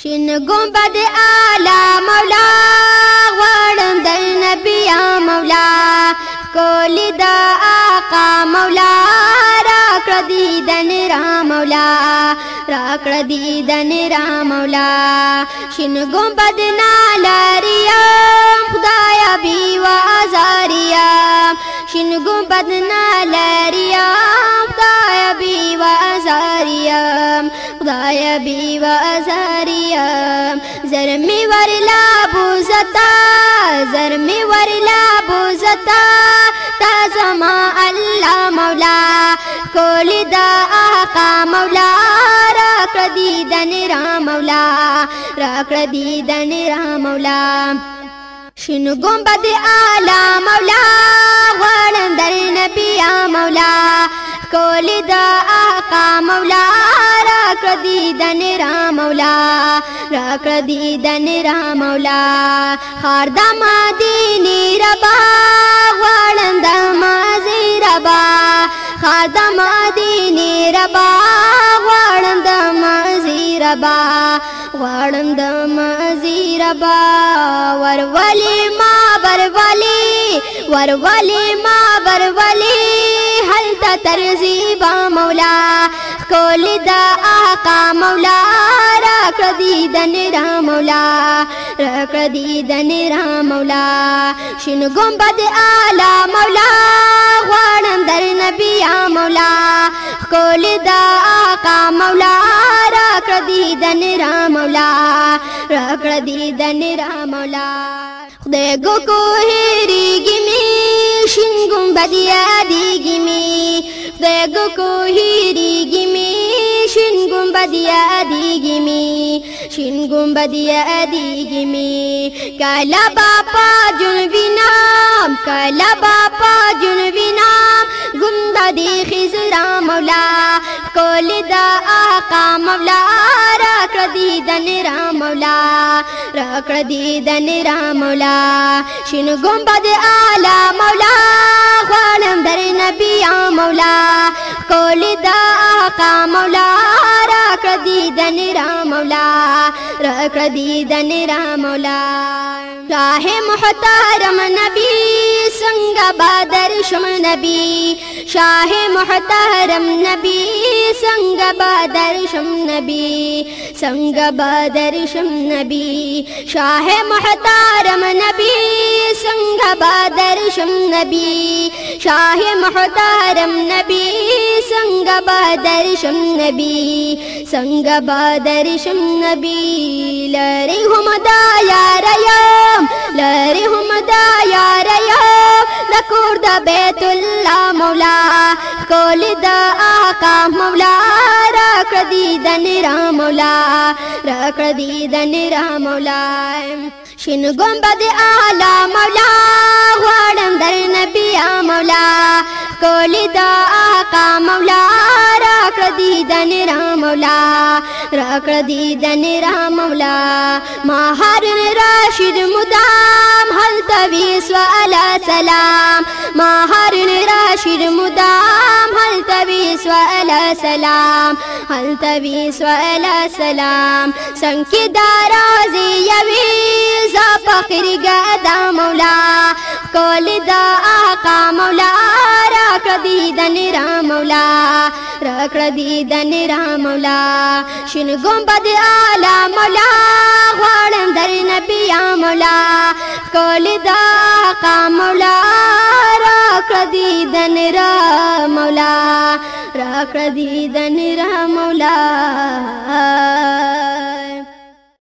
شین گنبد اعلی مولا غواړم د نبی مولا کولی دا آقا مولا راکړه دیدن را مولا راکړه دیدن را مولا شین گنبد نالریم خدایا بی و ازاریم شین گنبد نالریم خدایا بی و ازاریم خدایا بی و ازاریم زرمی ورلا بوزتا زرمی ورلا بوزتا تازما اللہ مولا کولی دا آقا مولا راکړه دیدن را مولا راکړه دیدن را مولا شین گنبد اعلی مولا غواړم در نبی مولا کولی دا آقا مولا راکړه دیدن را مولا راکړه دیدن را مولا خار د مدینې ربا غواړم د مازی ربا خار د مدینې ربا غواړم د مازی ربا غواړم د مازی ربا ورولي ما برولي ورولي ما برولي هلته ترزیبا مولا کولی دا آقا مولا راکړه دیدن را مولا راکړه دیدن را مولا شین گنبد اعلی مولا غواړم در نبی مولا کولی دا آقا مولا راکړه دیدن را مولا راکړه دیدن را مولا خدای گو کو هیریږي می شین گنبد یادیږي می خدای گو کو هیریږي می شین گنبد یادیږي می شین گنبد یادیږي می کلا باپا جنوینام کلا باپا جنوینام گنبد خزرا مولا کولی دا آقا مولا راکړه دیدن را مولا راکړه دیدن را مولا شین گنبد اعلی مولا غواړم در نبی مولا کولی دا آقا مولا راکړه دیدن را مولا راکړه دیدن را مولا شاه محترم نبی څنګه بدر شم نبی شاه محترم نبی څنګه بدر شم نبی څنګه بدر شم نبی شاه محترم نبی څنګه بدر شم نبی شاه محترم نبی څنګه بدر شم نبی څنګه بدر شم نبی لری هم دا یار یم لری هم دا یار یم د کور د بیت الله مولا کولی دا آقا مولا راکړه دیدن را مولا راکړه دیدن را مولا شین گنبد اعلی مولا غواړم در نبی مولا کولی دا آقا مولا راکړه دیدن را مولا راکړه دیدن را مولا ما هارون راشد مدام هلته وی سوال سلام ما هارون راشد مدام هلته وی سوال سلام هلته وی سوال سلام څنګه دارازي یوي ز فقیر ګدا مولا کولی دا آقا مولا راکړه دیدن را مولا راکړه دیدن را مولا شین گنبد اعلی مولا غواړم در نبی مولا کولی دا آقا مولا راکړه دیدن را مولا راکړه دیدن را مولا